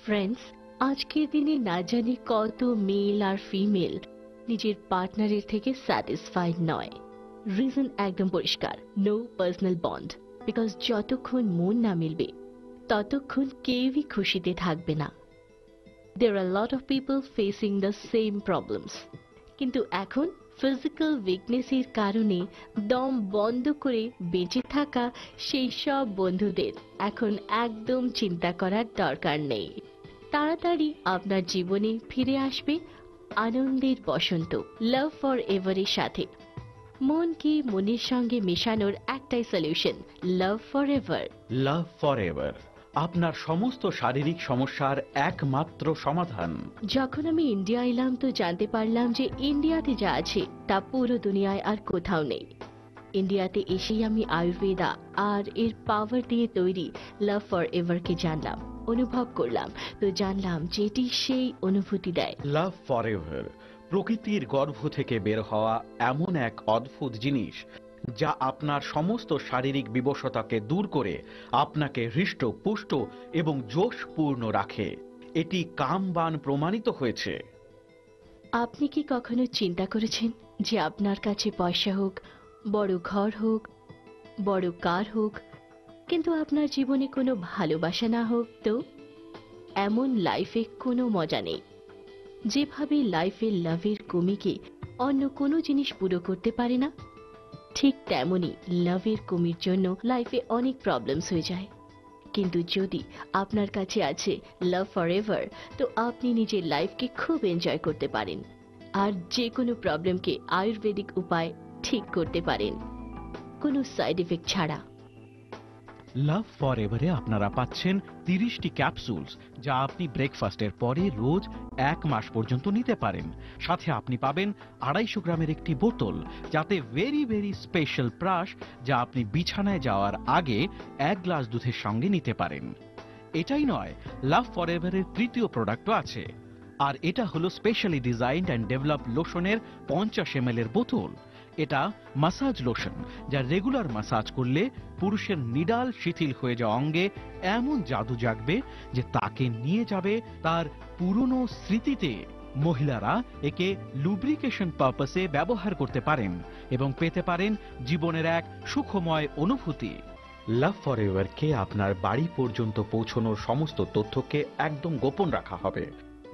Friends, আজকের দিনে না জানি কত মেল আর ফিমেল নিজের পার্টনারের থেকে স্যাটিসফাইড নয়। রিজন একদম পরিষ্কার, নো পার্সোনাল বন্ড। বিকজ যতক্ষণ মন না মিলবে ততক্ষণ কেউই খুশিতে থাকবে না। There are a lot of people facing the same problems. কিন্তু এখন ফিজিক্যাল উইকনেসের কারণে দম বন্ধ করে বেঁচে থাকা সেই সব বন্ধুদের এখন একদম চিন্তা করার দরকার নেই। তাড়াতাড়ি আপনার জীবনে ফিরে আসবে আনন্দের বসন্ত, লাভ ফর এভারের সাথে। মনকে মনের সঙ্গে মেশানোর একটাই solution, love for ever. Love forever আপনার সমস্ত শারীরিক সমস্যার একমাত্র সমাধান। যখন আমি ইন্ডিয়া এলাম তো জানতে পারলাম যে ইন্ডিয়াতে যা আছে তা পুরো দুনিয়ায় আর কোথাও নেই। ইন্ডিয়াতে এসেই আমি আয়ুর্বেদা আর এর পাওয়ার দিয়ে তৈরি লাভ ফর এভারকে জানলাম, অনুভব করলাম, তো জানলাম যে এটি সেই অনুভূতি দেয়। লাভ ফরএভার প্রকৃতির গর্ভ থেকে বের হওয়া এমন এক অদ্ভুত জিনিস যা আপনার সমস্ত শারীরিক বিবশতাকে দূর করে আপনাকে হৃষ্ট পুষ্ট এবং জোশপূর্ণ রাখে। এটি কামবান প্রমাণিত হয়েছে। আপনি কি কখনো চিন্তা করেছেন যে আপনার কাছে পয়সা হোক, বড় ঘর হোক, বড় কার হোক, কিন্তু আপনার জীবনে কোনো ভালোবাসা না হোক? তো এমন লাইফে কোনো মজা নেই। যেভাবে লাইফে লাভের কমিকে অন্য কোনো জিনিস পুরো করতে পারে না, ঠিক তেমনি লাভের কমির জন্য লাইফে অনেক প্রবলেমস হয়ে যায়। কিন্তু যদি আপনার কাছে আছে লাভ ফরএভার, তো আপনি নিজের লাইফকে খুব এনজয় করতে পারেন আর যে কোনো প্রবলেমকে আয়ুর্বেদিক উপায় ঠিক করতে পারেন, কোনো সাইড এফেক্ট ছাড়া। লাভ ফরএভারে আপনারা পাচ্ছেন 30টি ক্যাপসুলস যা আপনি ব্রেকফাস্টের পরে রোজ 1 মাস পর্যন্ত নিতে পারেন। সাথে আপনি পাবেন 250 গ্রামের একটি বোতল, যাতে ভেরি ভেরি স্পেশাল প্রাশ যা আপনি বিছানায় যাওয়ার আগে 1 গ্লাস দুধের সঙ্গে নিতে পারেন। এটাই নয়, লাভ ফরএভারের তৃতীয় প্রোডাক্টও আছে, আর এটা হলো স্পেশালি ডিজাইনড অ্যান্ড ডেভেলপ লোশনের 50 ml এর বোতল। এটা মাসাজ লোশন যা রেগুলার মাসাজ করলে পুরুষের নিডাল শিথিল হয়ে যাওয়া অঙ্গে এমন জাদু জাগবে যে তাকে নিয়ে যাবে তার পুরনো স্মৃতিতে। মহিলারা একে লুব্রিকেশন পারপাসে ব্যবহার করতে পারেন এবং পেতে পারেন জীবনের এক সুখময় অনুভূতি। লাভ ফরএভারকে আপনার বাড়ি পর্যন্ত পৌঁছানোর সমস্ত তথ্যকে একদম গোপন রাখা হবে।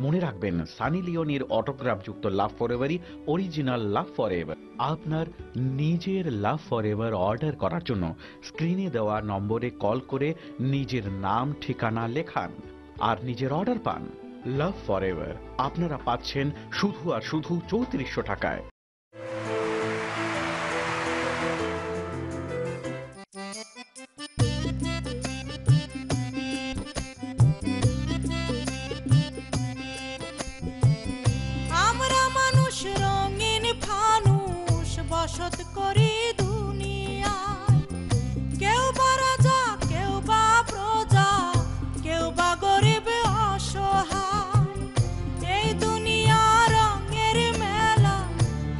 মনে রাখবেন, সানি লিওনির অটোগ্রাফযুক্ত লাভ ফরএভারই অরিজিনাল লাভ ফরএভার। আপনার নিজের লাভ ফরএভার অর্ডার করার জন্য স্ক্রিনে দেওয়া নম্বরে কল করে নিজের নাম ঠিকানা লেখান আর নিজের অর্ডার পান। লাভ ফরএভার আপনারা পাচ্ছেন শুধু আর শুধু 3400 টাকায়। বসত করি দুনিয়ায়, কেউ বা রাজা, কেউ বা প্রজা, কেউ বা গরিব অসহায়। এই দুনিয়া রঙের মেলা,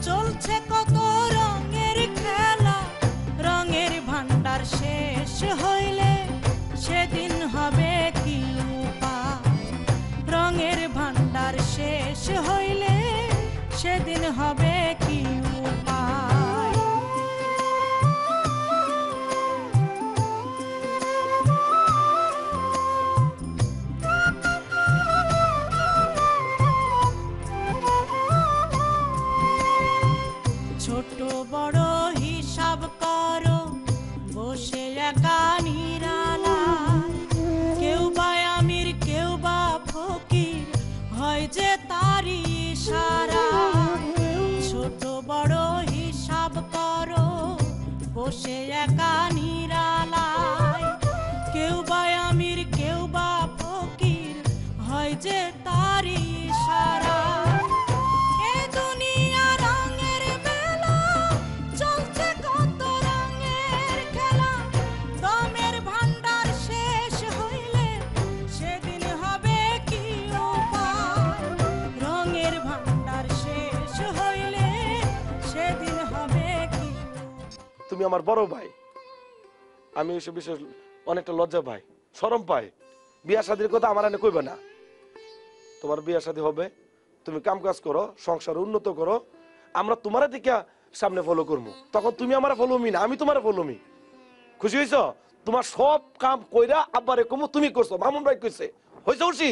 চলছে কত রঙের খেলা। রঙের ভান্ডার শেষ হইলে সেদিন হবে কি উপায়? রঙের ভান্ডার শেষ হইলে সেদিন হবে কি উপায়? ছোট বড় হিসাব করো বসে একা নিরালায়। কেউ বা আমির, কেউ বা ফকির, হয় যে তারই ইশারা। ছোট বড় হিসাব করো বসে একা নিরালায়। কেউ বা আমির, কেউ বা ফকির, হয় যে তারই ইশারা। তুমি আমার বড় ভাই, আমি এসব বিষয়ে অনেকটা লজ্জা পাই, শরম পাই। বিয়া শাদীর কথা আমার এনে কইবে না। তোমার বিয়ে শাদী হবে, তুমি কাম কাজ করো, সংসার উন্নত করো, আমরা তোমার দিকে সামনে ফলো করবো, তখন তুমি আমার ফলো মি না, আমি তোমার ফলো মি। খুশি হয়েছ? তোমার সব কাম কইরা আব্বারে কমু তুমি করছো, মামুন ভাই কইছে, হয়েছে খুশি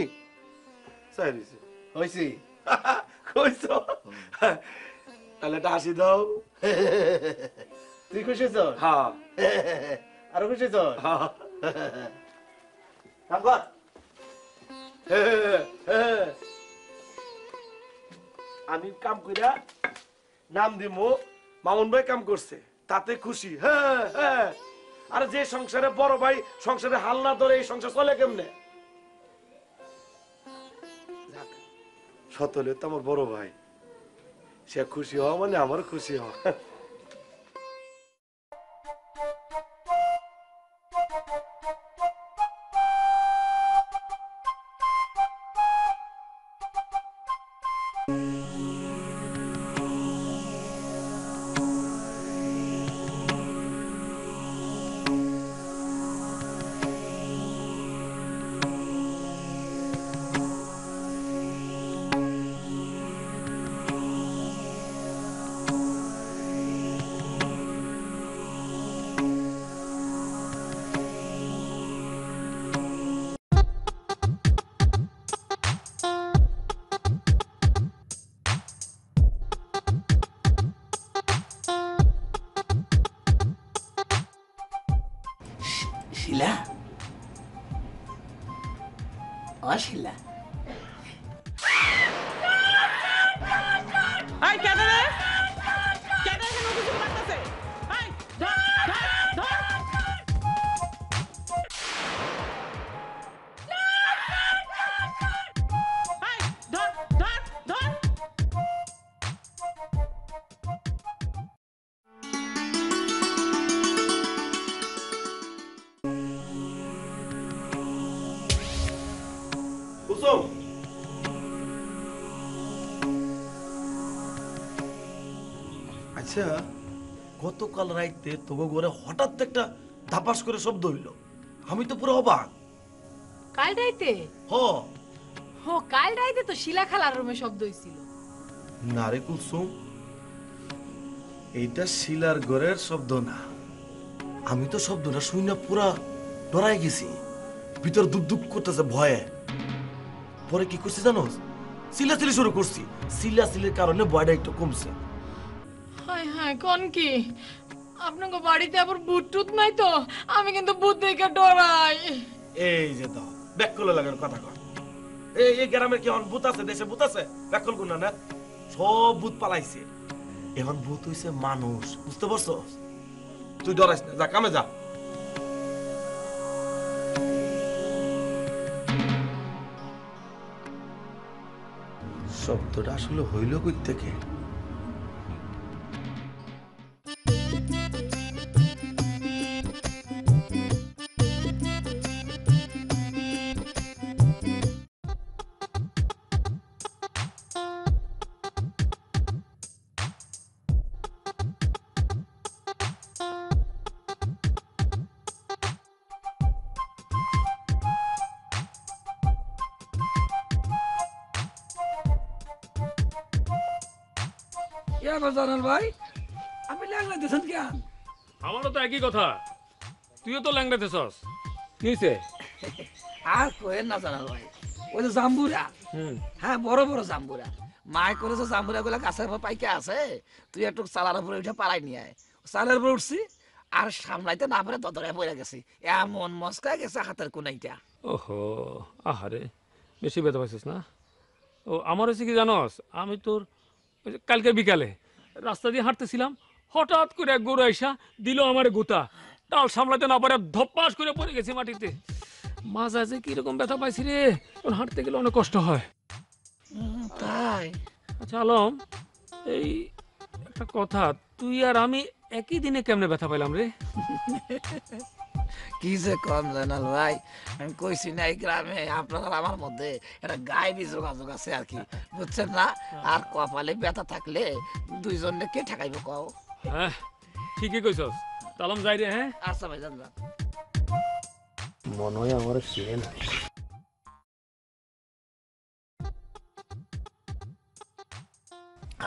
হয়েছি কইছ? তাহলে এটা হাসি দাও। তুই খুশি হয়েছ? হ্যাঁ। আরো খুশি হয়েছ? আমি কাম কইরা নাম দিমু মামুন ভাই কাম করছে, তাতে খুশি। হ্যাঁ হ্যাঁ। আর যে সংসারে বড় ভাই সংসারে হাল না ধরে এই সংসার চলে কেমনে? সতলে তো আমার বড় ভাই, সে খুশি হওয়া মানে আমার খুশি হওয়া। শিলা, ও শিলা, এই কেডা রে? কেডা এখানে কিছু করতেছে? এই ধর ধর ধর। এই ধর ধর ধর। কুসুম, আচ্ছা গতকাল রাইতে তোমার ঘরে হঠাৎ একটা ধাপাস করে শব্দ হইল, আমি তো পুরো অবাক। কাল রাইতে? হ। ও কাল রাইতে তো শিলা খালার রুমে শব্দ হইছিল। না রে কুসুম, এইটা শিলার ঘরের শব্দ না। আমি তো শব্দটা শুই না পুরা ডরাই গেছি, ভিতর দুক দুক করতেছে ভয়ে। পরে কি করছি জানো, চিল্লাচিল্লি শুরু করছি, চিল্লাচিল্লির কারণে ভয়টা একটু কমছে। হায় হায় কোন কি আপনাকে বাড়িতে আবার ভূত টুত নাই তো? আমি কিন্তু ভূত দেখে ডরাই। এই যে দাও ব্যাককলে লাগার কথা কর, এই গ্রামের কি এখন ভূত আছে? দেশে ভূত আছে? ব্যাককল গুণ না, সব ভূত পালাইছে। এখন ভূত হইছে মানুষ, বুঝতে পারছো? তুই ডরাইস না, যা কামে যা। শব্দটা আসলে হইল কই থেকে? জানাল ভাই, আপনি ল্যাংলা দিয়েছেন কেন? আমারও তো একই কথা, তুইও তো ল্যাংড়াতেছস, কি হয়েছে? আর কোয়েন না জানাল ভাই, ওই যে জাম্বুরা, হ্যাঁ বড় বড় জাম্বুরা, মায় করেছে জাম্বুরা গুলা গাছের উপর পাইকে আছে, তুই একটু চালার উপরে উঠে পালাই নিয়ে আয়। চালের উপরে উঠছি আর সামলাইতে না পারে দদরে পড়ে গেছি, এমন মস্কা গেছে হাতের কোনাইটা। ওহো, আহারে, বেশি ব্যথা পাইছিস না? ও আমার হচ্ছে কি জানস, আমি তোর ওই যে কালকে বিকালে রাস্তা দিয়ে হাঁটতেছিলাম, হঠাৎ করে এক গরু আইসা দিল আমার গোতা, ডাল সামলাতে না পারে ধপ্পাস করে পড়ে গেছি মাটিতে। মাজা যে কিরকম ব্যথা পাইছি রে, তোর হাঁটতে গেলে অনেক কষ্ট হয়। তাই? আচ্ছা আলম, এই একটা কথা, তুই আর আমি একই দিনে কেমনে ব্যথা পাইলাম রে? কি যে কম জানাল ভাই, আমি কইছি না এই গ্রামে আপনার আর আমার মধ্যে একটা গায়েবী যোগাযোগ আছে আর কি, বুঝছেন না? আর কপালে ব্যথা থাকলে দুইজনে কে ঠেকাইব কও? হ্যাঁ ঠিকই কইছস, তালম যাই রে। হ্যাঁ আচ্ছা ভাই জান। মনে হয় আমার সে না।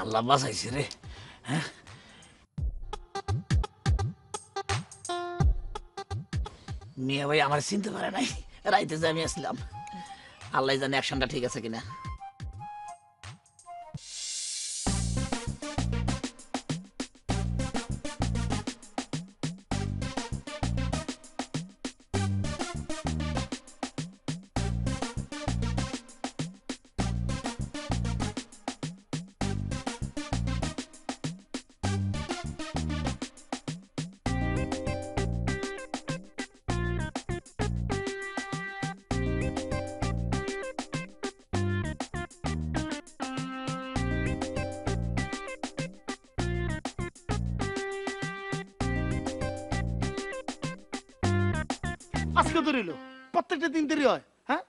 আল্লাহ বাঁচাইছে রে। হ্যাঁ, মিয়া ভাই আমার চিনতে পারে নাই, রাইতে যে আমি আসলাম। আল্লাহ জানে অ্যাকশনটা ঠিক আছে কিনা। আজকে ধরিল, প্রত্যেকটা দিন দেরি হয়। হ্যাঁ,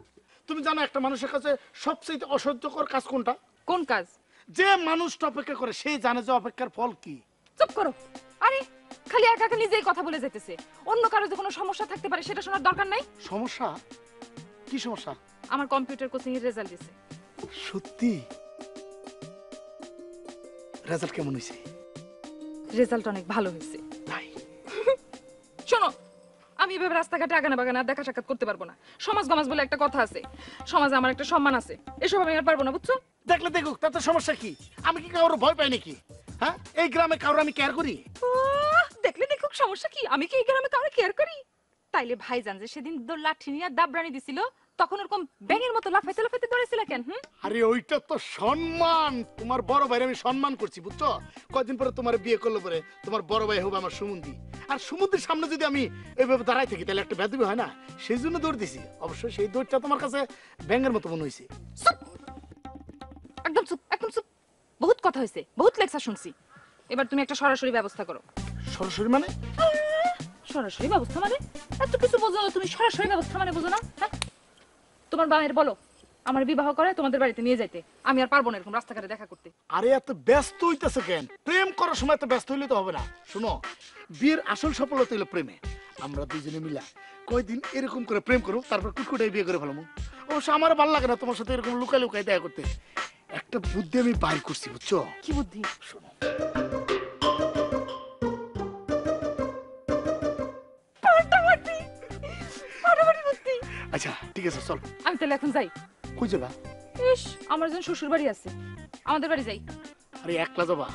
তুমি জানো একটা মানুষের কাছে সবচেয়ে অসহ্যকর কাজ কোনটা? কোন কাজ? যে মানুষটা অপেক্ষা করে সেই জানে যে অপেক্ষার ফল কি। চুপ করো। আরে খালি একা একা নিজেই কথা বলে যাইতেছে। অন্য কারো যে কোনো সমস্যা থাকতে পারে সেটা শোনার দরকার নাই। সমস্যা? কি সমস্যা? আমার কম্পিউটার কোচিং এর রেজাল্ট দিছে। সত্যি? রেজাল্ট কেমন হয়েছে? রেজাল্ট অনেক ভালো হয়েছে। তাই? শোনো, আমি এভাবে রাস্তাঘাটে আগানা বাগানা দেখা সাক্ষাৎ করতে পারবো না। সমাজ গমাজ বলে একটা কথা আছে, সমাজে আমার একটা সম্মান আছে, এসব আমি আর পারবো না, বুঝছো? দেখলে দেখুক, তাতে সমস্যা কি? আমি কি কারোর ভয় পাই নাকি? হ্যাঁ, এই গ্রামে কারোর আমি কেয়ার করি? দেখলে দেখুক, সমস্যা কি? আমি কি এই গ্রামে কাউকে কেয়ার করি? তাইলে ভাইজান যে সেদিন তোর লাঠি নিয়ে দাবরানি দিছিল, তখন ওরকম ব্যাঙের মতো লাফাইতে লাফাইতে দৌড়াইছিল কেন? আরে ওইটা তো সম্মান, তোমার বড় ভাইরে আমি সম্মান করছি, বুঝছো? কয়দিন পরে তোমার বিয়ে করলে পরে তোমার বড় ভাই হবে আমার সুমন্দি। আর সুমন্দির সামনে যদি আমি এইভাবে দাঁড়াই থাকি তাহলে একটা বেদবি হয় না, সেই জন্য দৌড় দিছি। অবশ্য সেই দৌড়টা তোমার কাছে ব্যাঙের মতো মনে হয়েছে। একদম চুপ, একদম চুপ। বহুত কথা হয়েছে, বহুত লেকচার শুনছি। এবার তুমি একটা সরাসরি ব্যবস্থা করো। সরাসরি মানে? সরাসরি ব্যবস্থা মানে? এত কিছু বোঝো না তুমি, সরাসরি ব্যবস্থা মানে বোঝো না? হ্যাঁ, তোমার বামের বলো আমার বিবাহ করে তোমাদের বাড়িতে নিয়ে যাইতে। আমি আর পারবো না এরকম রাস্তাঘাটে দেখা করতে। আরে এত ব্যস্ত হইতেছে কেন? প্রেম করার সময় এত ব্যস্ত হইলে তো হবে না। শোনো, বিয়ের আসল সফলতা হলো প্রেমে। আমরা দুইজনে মিলা কয়দিন এরকম করে প্রেম করো, তারপর কুটকুটাই বিয়ে করে ফেলাম। অবশ্য আমার ভালো লাগে না তোমার সাথে এরকম লুকাই লুকাই দেখা করতে। একটা বুদ্ধি আমি বাইর করছি, বুঝছো? কি বুদ্ধি? শোনো, আচ্ছা ঠিক আছে, চল। আমি তাহলে এখন যাই। কই যাবা? ইস, আমার যেন শ্বশুর বাড়ি আছে, আমাদের বাড়ি যাই। আরে একলা যাবা?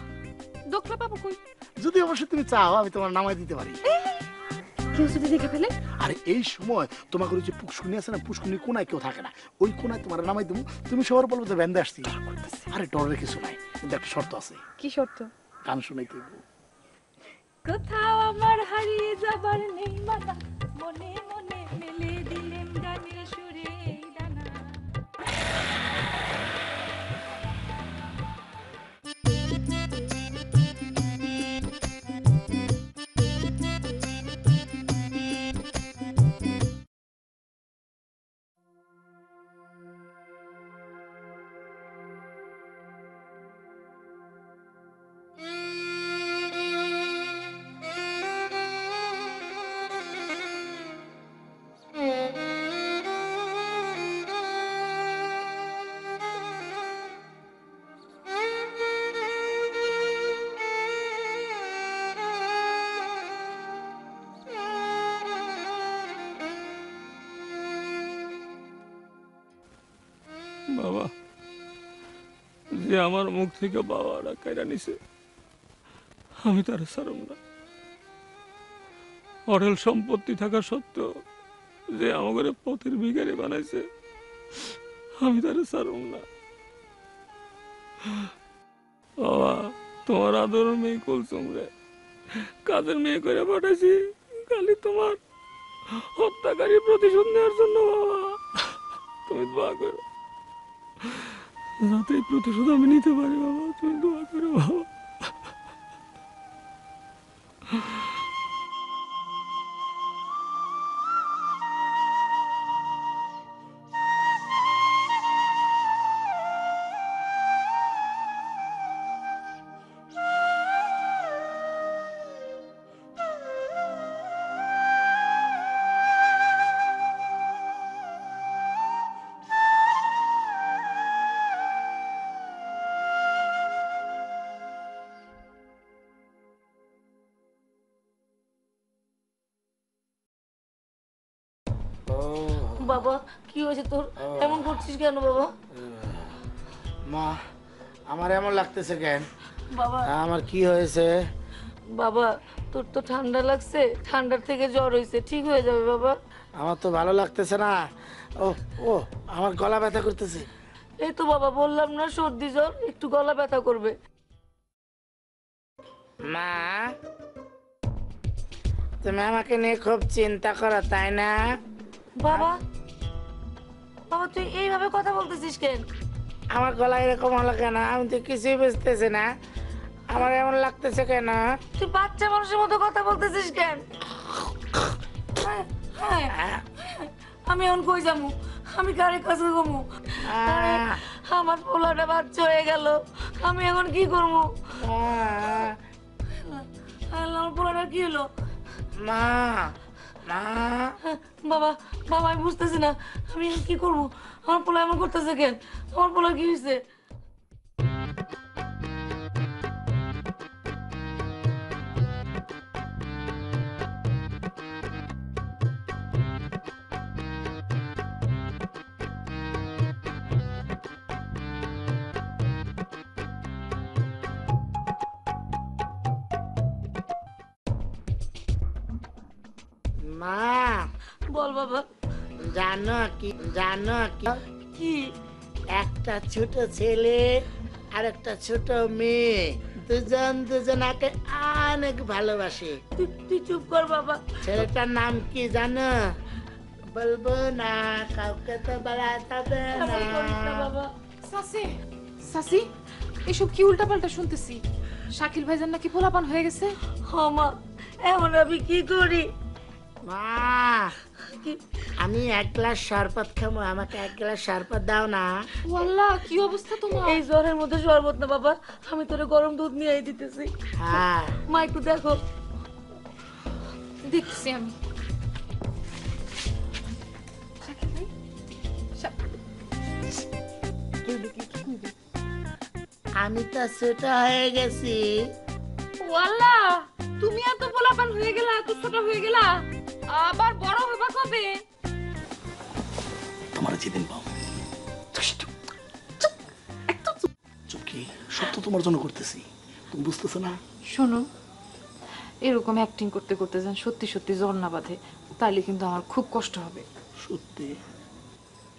দোকলা পাবো কই? যদি অবশ্য তুমি চাও আমি তোমার নামাই দিতে পারি। কেউ যদি দেখে ফেলে? আরে এই সময় তোমাকে ওই যে পুষ্কুনি আছে না, পুষ্কুনির কোনায় কেউ থাকে না, ওই কোনায় তোমার নামাই দেবো। তুমি সবার বলবো যে ব্যান্ডে আসছি। আরে ডরের কিছু নাই, কিন্তু একটা শর্ত আছে। কি শর্ত? গান শুনাইতে হইব। কোথাও আমার হারিয়ে যাবার নেই মানা, মনে মনে মেলে দিলেন গানের সুরে এই ডানা। বাবা, যে আমার মুখ থেকে বাবারা কাইরা নিছে, আমি তার ছাড়ব না। অঢেল সম্পত্তি থাকা সত্ত্বেও যে আমাকে পথের ভিখারি বানাইছে, আমি তার ছাড়ব না। বাবা, তোমার আদর মেয়ে কুলসুম রে কাজের মেয়ে করে পাঠাইছি খালি তোমার হত্যাকারী প্রতিশোধ নেওয়ার জন্য। বাবা, তুমি দোয়া করো যাতে এই প্রতিশোধ আমি নিতে পারি। বাবা, তুমি দোয়া করো বাবা। বাবা কি হয়েছে তোর এমন করছিস কেন বাবা মা আমার এমন লাগতেছে কেন বাবা আমার কি হয়েছে বাবা তোর তো ঠান্ডা লাগছে ঠান্ডার থেকে জ্বর হয়েছে ঠিক হয়ে যাবে বাবা আমার তো ভালো লাগতেছে না ও ও আমার গলা ব্যথা করতেছে এই তো বাবা বললাম না সর্দি জ্বর একটু গলা ব্যথা করবে মা তুমি আমাকে নিয়ে খুব চিন্তা করো তাই না বাবা বাবা তুই এইভাবে কথা বলতেছিস কেন আমার গলা এরকম হলো কেন আমি তো কিছুই বুঝতেছি না আমার এমন লাগতেছে কেন তুই বাচ্চা মানুষের মতো কথা বলতেছিস কেন আমি এখন কই যাবো আমি গাড়ি কাছে ঘুমু আমার পোলাটা বাচ্চা হয়ে গেল আমি এখন কি করবো আমার পোলাটা কি হলো মা মা বাবা বাবা আমি বুঝতেছি না আমি এখন কি করবো আমার পোলা এমন করতেছে কেন আমার পোলা কি হয়েছে মা বল বাবা জানো কি কি একটা ছোট ছেলে আর একটা ছোট মেয়ে দুজনাকে অনেক ভালোবাসে তুই চুপ কর বাবা ছেলেটার নাম কি জানো বলবো না কাউকে তো বলা যাবে না বাবা সাসি সাসি এসব কি উল্টাপাল্টা শুনতেছি শাকিল ভাইজান নাকি পোলাপান হয়ে গেছে মা এখন আমি কি করি মা আমি এক গ্লাস শরবত খাবো আমাকে এক গ্লাস শরবত দাও না ওয়াল্লাহ কি অবস্থা তোমার এই জ্বরের মধ্যে শরবত না বাবা আমি তোরে গরম দুধ নিয়ে দিতেছি হ্যাঁ মা একটু দেখো দেখছি আমি আমি তো ছোট হয়ে গেছি ওয়াল্লাহ তুমি এত পোলাপান হয়ে গেলা এত ছোট হয়ে গেলা আবার বড় হবা কবে তোমার যেদিন পাও চুপ কি সব তো তোমার জন্য করতেছি তুমি বুঝতেছো না শোনো এরকম অ্যাক্টিং করতে করতে যান সত্যি সত্যি জ্বর না বাঁধে তাইলে কিন্তু আমার খুব কষ্ট হবে সত্যি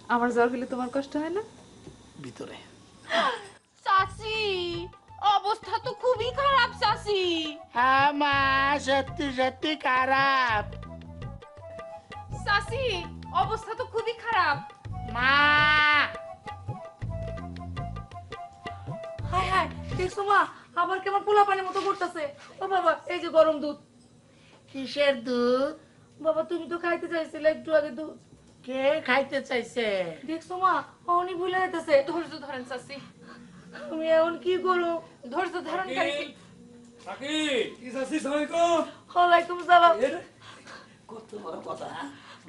আমার জ্বর হলে তোমার কষ্ট হয় না ভিতরে চাচি অবস্থা তো খুবই খারাপ চাচি হ্যাঁ মা সত্যি সত্যি খারাপ চাচি অবস্থা তো খুবই খারাপ মা হায় হায় দেখছো মা আবার কেমন পোলা পানির মতো করতেছে ও বাবা এই যে গরম দুধ কিসের দুধ বাবা তুমি তো খাইতে চাইছিলে একটু আগে দুধ কে খাইতে চাইছে দেখছো মা অনি ভুলে যেতেছে ধৈর্য ধরেন চাচি আমি এখন কি করব ধৈর্য ধারণ করি ওয়ালাইকুম সালাম কত বড় কথা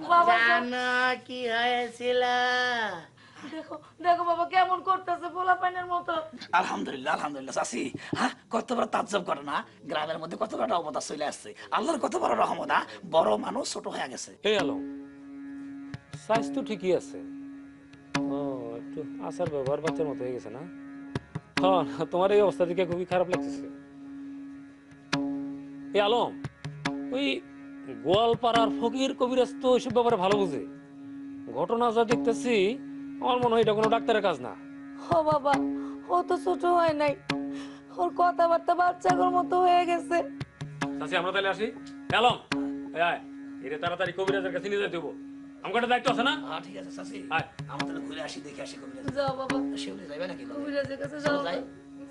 বাবা জানো কি হয়েছিল দেখো দেখো বাবা কেমন করতেছে পোলা পানির মতো আলহামদুলিল্লাহ আলহামদুলিল্লাহ চাচি হ্যাঁ কত বড় তাজ্জব করে না গ্রামের মধ্যে কত বড় অবদা চলে আসছে আল্লাহর কত বড় রহমত বড় মানুষ ছোট হয়ে গেছে এই আলো সাইজ তো ঠিকই আছে ও একটু আচার ব্যবহার বাচ্চার মতো হয়ে গেছে না হ্যাঁ তোমার এই অবস্থা দেখে খুবই খারাপ লাগতেছে এই আলম ওই গোয়ালপাড়ার ফকির কবিরাজ তো ওইসব ব্যাপারে ভালো বুঝে ঘটনা যা দেখতেছি আমার মনে হয় এটা কোনো ডাক্তারের কাজ না ও বাবা ও তো ছোট হয় নাই ওর কথাবার্তা বাচ্চাগুলোর মতো হয়ে গেছে চাচি আমরা তাহলে আসি আলম এই আয় এরে তাড়াতাড়ি কবিরাজের কাছে নিয়ে যেতে হবো আমার একটা দায়িত্ব আছে না হ্যাঁ ঠিক আছে চাচি আয় আমাদের ঘুরে আসি দেখে আসি কবিরাজ যাও বাবা শিউলি যাবে নাকি কবিরাজের কাছে যাও যাই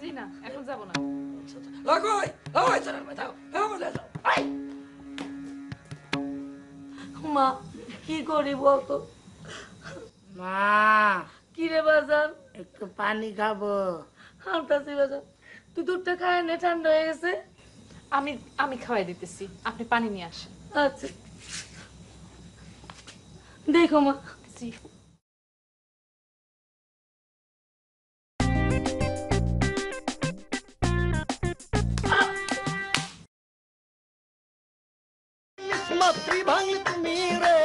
জি না এখন যাব না লাগোই ওই চল যাও আমাদের যাও আই মা কি করি বলতো মা কি রে বাজার একটু পানি খাবো হামতাছি বাজার তুই দুধটা খায় নে ঠান্ডা হয়ে গেছে আমি আমি খাওয়াই দিতেছি আপনি পানি নিয়ে আসেন আচ্ছা দেখো মা জি মাতৃ ভাঙলি তুমি রে